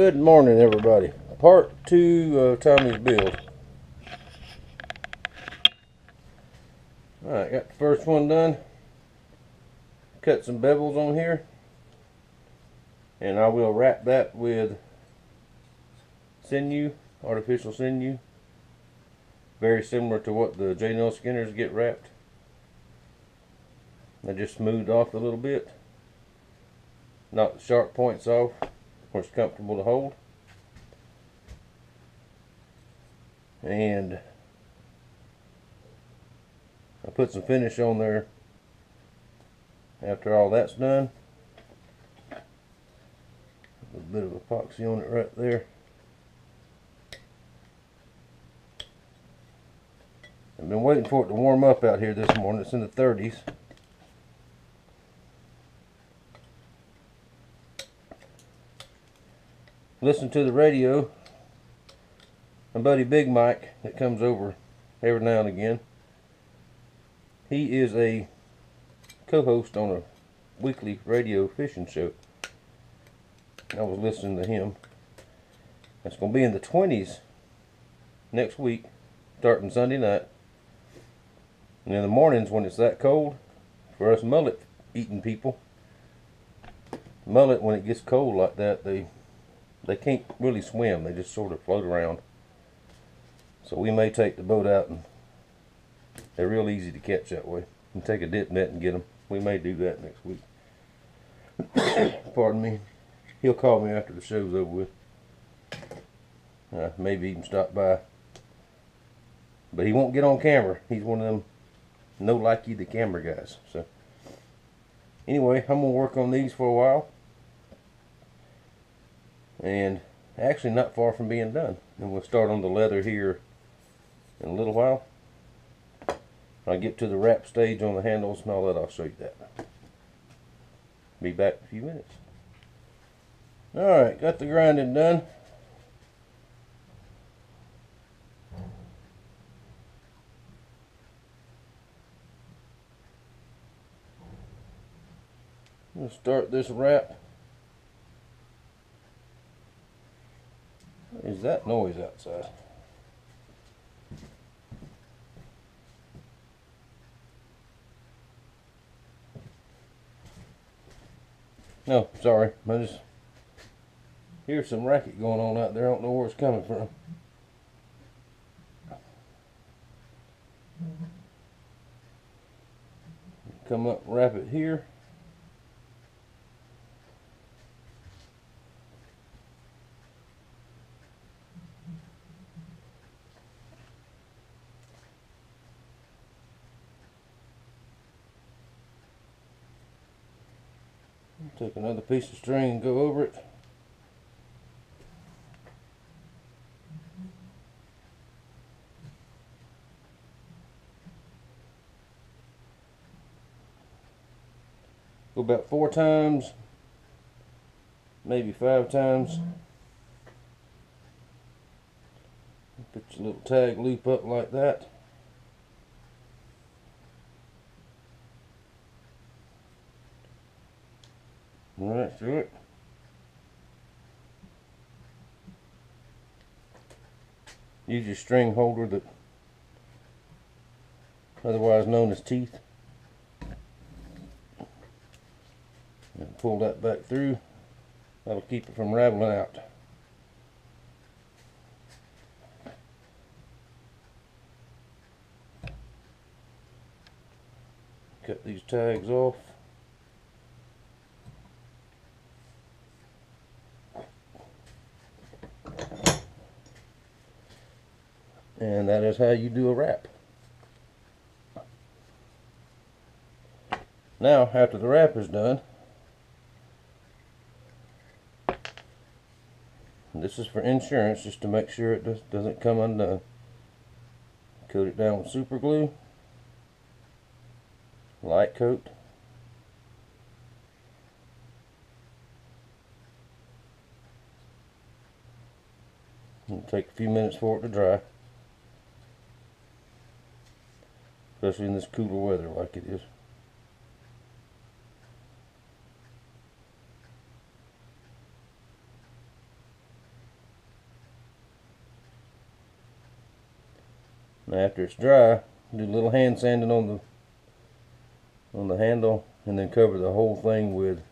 Good morning, everybody. Part 2 of Tommy's build. Alright, got the first one done. Cut some bevels on here. And I will wrap that with sinew, artificial sinew. Very similar to what the J-nail skinners get wrapped. I just smoothed off a little bit. Knocked the sharp points off where it's comfortable to hold. And I put some finish on there after all that's done. A bit of epoxy on it right there. I've been waiting for it to warm up out here this morning. It's in the 30s. Listen to the radio. My buddy Big Mike that comes over every now and again. He is a co-host on a weekly radio fishing show. I was listening to him. It's going to be in the 20s next week, starting Sunday night. And in the mornings when it's that cold, for us mullet eating people, mullet when it gets cold like that, they can't really swim. They just sort of float around. So we may take the boat out, and they're real easy to catch that way. You can take a dip net and get them. We may do that next week. Pardon me. He'll call me after the show's over with. Maybe even stop by. But he won't get on camera. He's one of them no like you the camera guys. So anyway, I'm gonna work on these for a while. And actually not far from being done. And we'll start on the leather here in a little while. When I get to the wrap stage on the handles and all that, I'll show you that. Be back in a few minutes. Alright, got the grinding done. We'll start this wrap. What is that noise outside? No, sorry. I just hear some racket going on out there. I don't know where it's coming from. Come up, wrap it here. Take another piece of string and go over it. Go about 4 times, maybe 5 times. Put your little tag loop up like that. Right through it. Use your string holder, that otherwise known as teeth, and pull that back through. That'll keep it from rattling out. Cut these tags off. And that is how you do a wrap. Now, after the wrap is done, this is for insurance, just to make sure it doesn't come undone. Coat it down with super glue, light coat. It'll take a few minutes for it to dry. Especially in this cooler weather like it is. After it's dry, do a little hand sanding on the handle, and then cover the whole thing with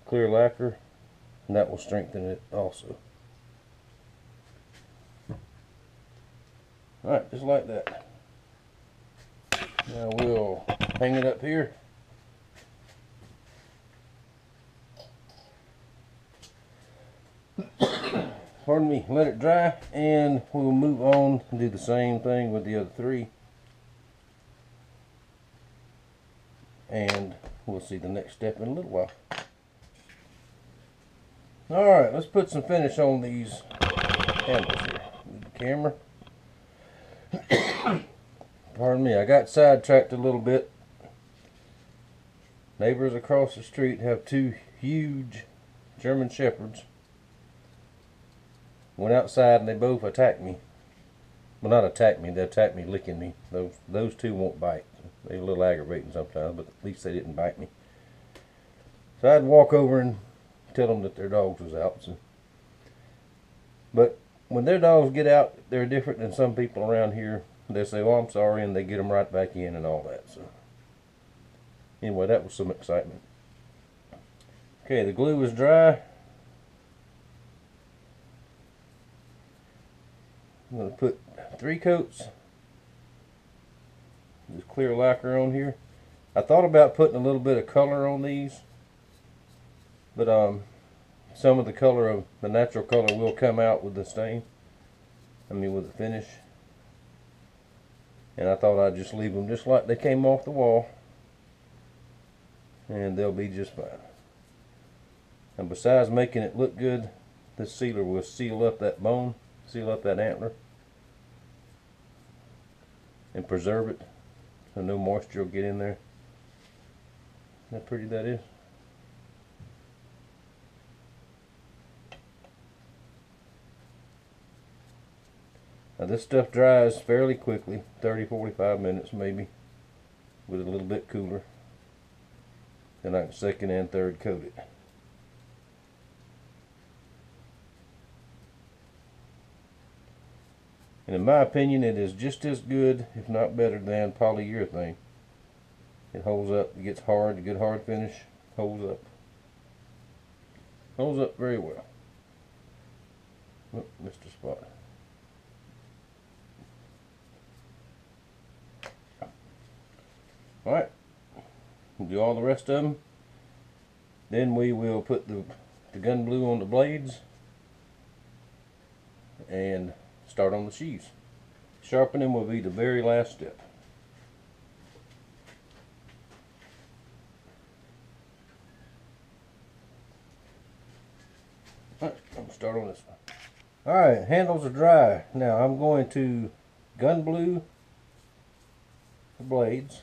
clear lacquer, and that will strengthen it also. Alright, just like that. Now we'll hang it up here. Pardon me, let it dry, and we'll move on and do the same thing with the other three. And we'll see the next step in a little while. Alright, let's put some finish on these handles here. Move the camera. Pardon me, I got sidetracked a little bit. Neighbors across the street have two huge German Shepherds. Went outside and they both attacked me. Well, not attacked me, they attacked me licking me. Those two won't bite. They're a little aggravating sometimes, but at least they didn't bite me. So I'd walk over and tell them that their dogs was out. So. But when their dogs get out, they're different than some people around here. They say, "Oh, I'm sorry," and they get them right back in and all that. So anyway, that was some excitement. Okay, the glue is dry. I'm going to put 3 coats of this clear lacquer on here. I thought about putting a little bit of color on these, but some of the color of the natural color will come out with the stain. With the finish. And I thought I'd just leave them just like they came off the wall, and they'll be just fine. And besides making it look good, this sealer will seal up that bone, seal up that antler, and preserve it so no moisture will get in there. Isn't that pretty that is? Now this stuff dries fairly quickly, 30-45 minutes maybe, with a little bit cooler. Then I can second and third coat it. And in my opinion, it is just as good, if not better, than polyurethane. It holds up, it gets hard, a good hard finish, holds up. Holds up very well. Oh, missed a spot. Alright, we'll do all the rest of them. Then we will put the gun blue on the blades and start on the sheaths. Sharpening will be the very last step. Alright, I'm going to start on this one. Alright, handles are dry. Now I'm going to gun blue the blades.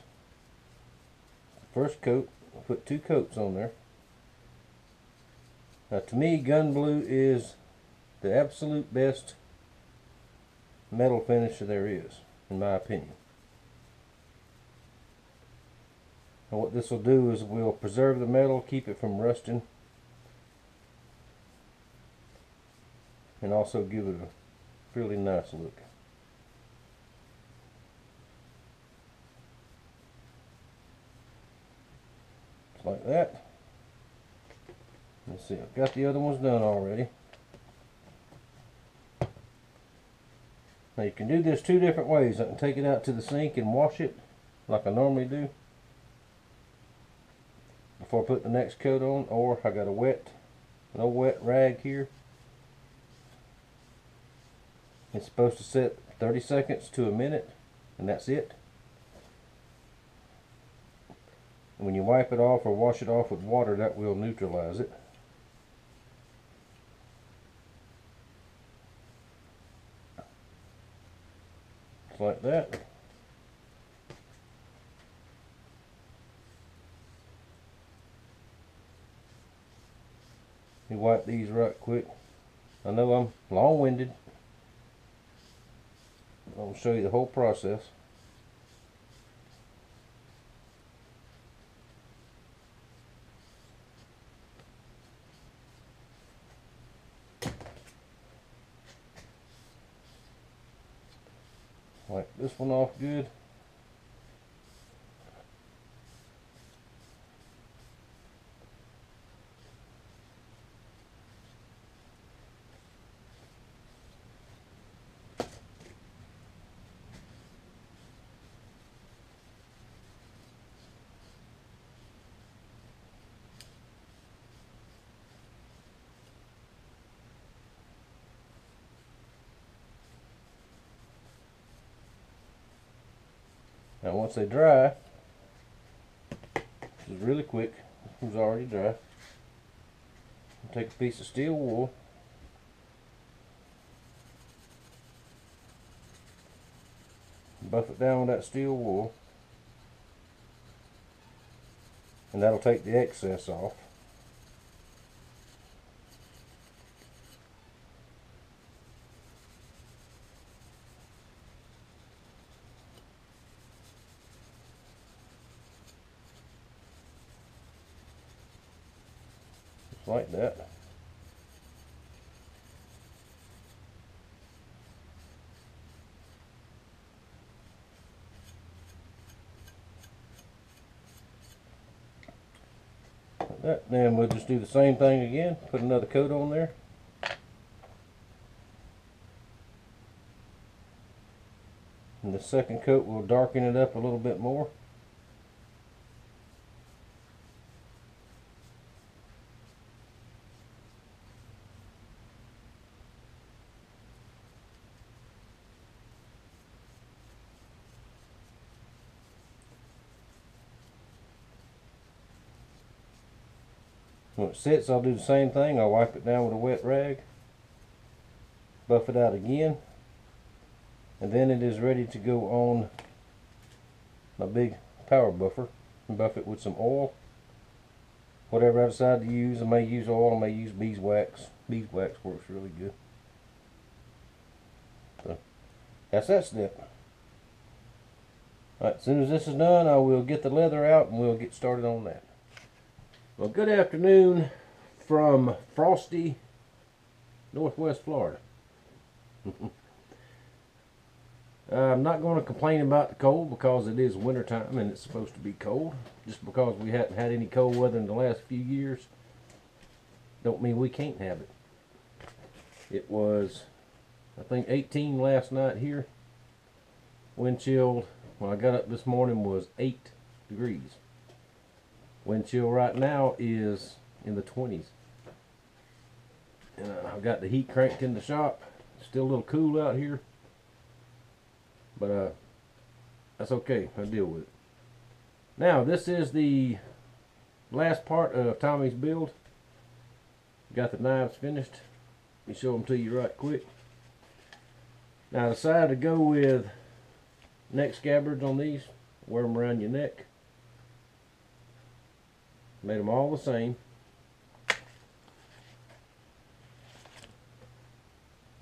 First coat, I'll put 2 coats on there. Now to me, gun blue is the absolute best metal finish there is, in my opinion. And what this will do is we'll preserve the metal, keep it from rusting, and also give it a really nice look. Like that. Let's see, I've got the other ones done already. Now you can do this 2 different ways. I can take it out to the sink and wash it like I normally do before I put the next coat on, or I got an old wet rag here. It's supposed to set 30 seconds to a minute, and that's it. When you wipe it off or wash it off with water, that will neutralize it. Just like that. You wipe these right quick. I know I'm long-winded. I'll show you the whole process. Wipe this one off good. Now once they dry, this is really quick, it was already dry. Take a piece of steel wool, buff it down with that steel wool, and that'll take the excess off. Just like that. Like that. Then we'll just do the same thing again, put another coat on there. And the second coat will darken it up a little bit more. When it sits, I'll do the same thing. I'll wipe it down with a wet rag, buff it out again, and then it is ready to go on my big power buffer and buff it with some oil. Whatever I decide to use, I may use oil, I may use beeswax. Beeswax works really good. So that's that step. Alright, as soon as this is done, I will get the leather out and we'll get started on that. Well, good afternoon from frosty Northwest Florida. I'm not going to complain about the cold because it is wintertime and it's supposed to be cold. Just because we haven't had any cold weather in the last few years don't mean we can't have it. It was, I think, 18 last night here. Wind chill when I got up this morning was 8 degrees. Wind chill right now is in the 20s. And I've got the heat cranked in the shop. Still a little cool out here. But that's okay. I'll deal with it. Now, this is the last part of Tommy's build. Got the knives finished. Let me show them to you right quick. Now, I decided to go with neck scabbards on these. Wear them around your neck. Made them all the same.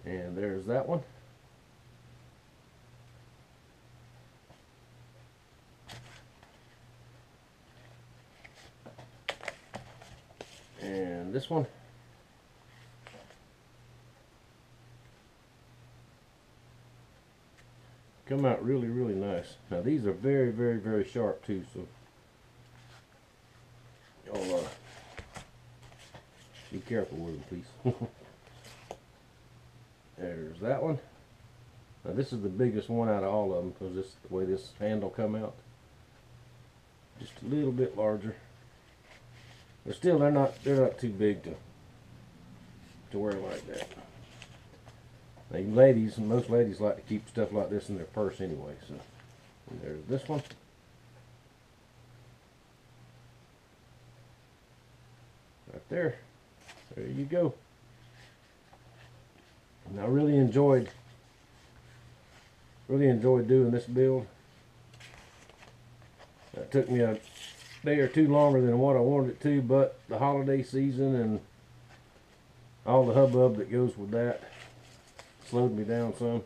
And there's that one. And this one. Come out really, really nice. Now these are very, very, very sharp too, so y'all be careful with them, please. There's that one. Now this is the biggest one out of all of them because this is the way this handle come out. Just a little bit larger. But still, they're not too big to wear like that. Now, you ladies, and most ladies like to keep stuff like this in their purse anyway. So, and there's this one. Right there. There you go. And I really enjoyed doing this build. It took me a day or two longer than what I wanted it to, but the holiday season and all the hubbub that goes with that slowed me down some.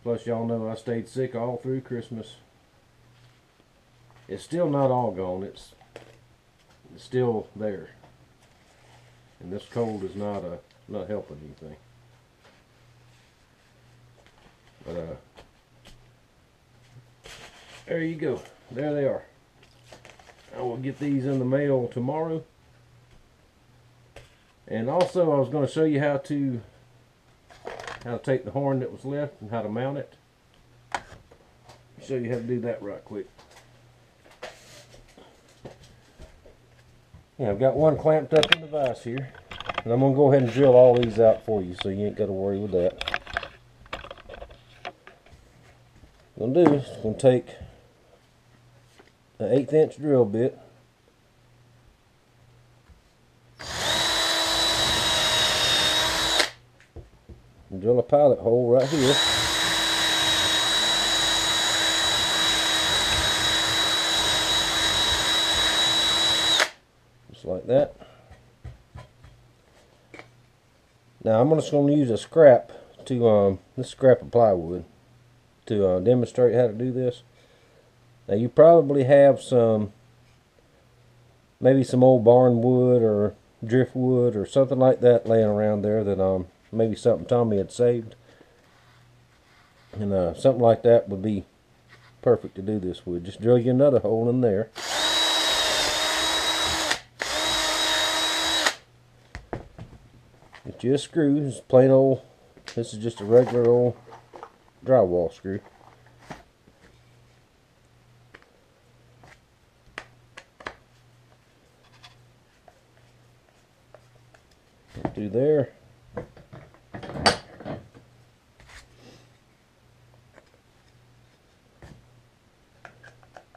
Plus, y'all know I stayed sick all through Christmas. It's still not all gone. It's still there. And this cold is not helping anything. But there you go. There they are. I will get these in the mail tomorrow. And also I was going to show you how to take the horn that was left and how to mount it. Show you how to do that right quick. Yeah, I've got one clamped up in the vise here. And I'm going to go ahead and drill all these out for you so you ain't got to worry with that. What I'm going to do is I'm going to take an 1/8 inch drill bit. And drill a pilot hole right here. Just like that. Now I'm just going to use a scrap to this scrap of plywood to demonstrate how to do this. Now you probably have maybe some old barn wood or driftwood or something like that laying around there that maybe something Tommy had saved, and something like that would be perfect to do this with. Just drill you another hole in there. Get you a screw. It's plain old. This is just a regular old drywall screw. Through there.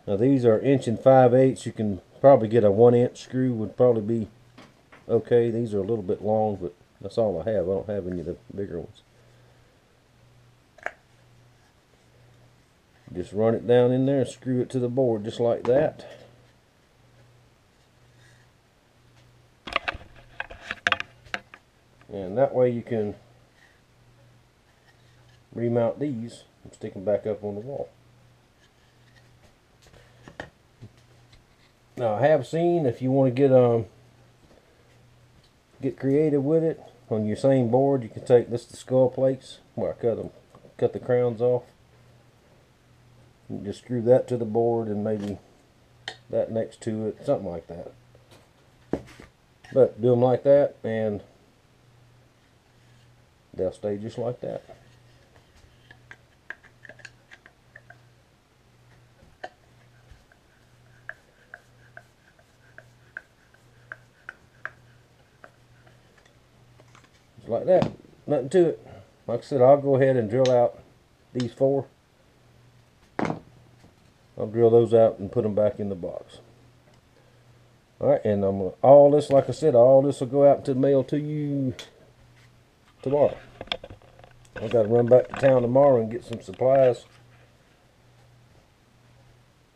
Now these are 1 5/8 inch. You can probably get a 1-inch screw would probably be okay. These are a little bit long, but that's all I have. I don't have any of the bigger ones. Just run it down in there and screw it to the board just like that. And that way you can remount these and stick them back up on the wall. Now I have seen, if you want to get creative with it, on your same board you can take this, the skull plates where I cut the crowns off. You just screw that to the board and maybe that next to it, something like that. But do them like that and they'll stay just like that. Just like that. Nothing to it. Like I said, I'll go ahead and drill out these 4. I'll drill those out and put them back in the box. Alright, and all this, like I said, all this will go out to the mail to you tomorrow. I've got to run back to town tomorrow and get some supplies.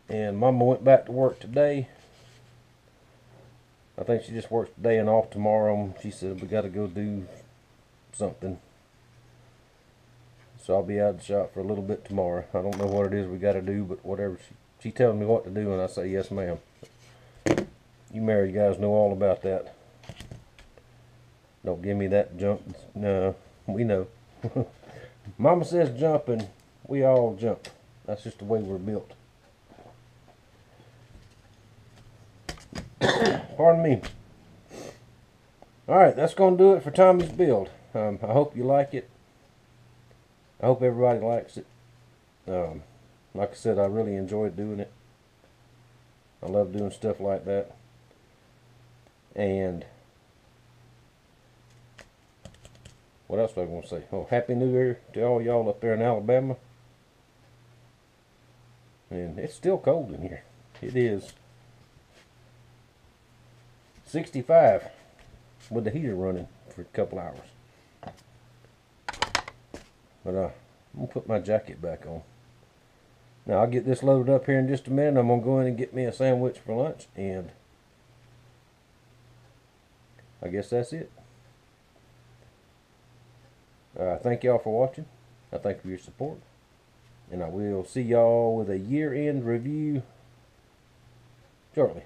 And Mama went back to work today. I think she just works today and off tomorrow. She said we got to go do something. So I'll be out of the shop for a little bit tomorrow. I don't know what it is we got to do, but whatever she tells me what to do, and I say yes, ma'am. You married guys know all about that. Don't give me that jump. No, we know. Mama says jump, and we all jump. That's just the way we're built. Pardon me. Alright, that's going to do it for Tommy's build. I hope you like it. I hope everybody likes it. Like I said, I really enjoyed doing it. I love doing stuff like that. And what else was I going to say? Oh, Happy New Year to all y'all up there in Alabama. And it's still cold in here. It is 65 with the heater running for a couple hours. But I'm going to put my jacket back on. Now I'll get this loaded up here in just a minute. I'm going to go in and get me a sandwich for lunch, and I guess that's it. Thank y'all for watching. I thank you for your support. And I will see y'all with a year-end review shortly.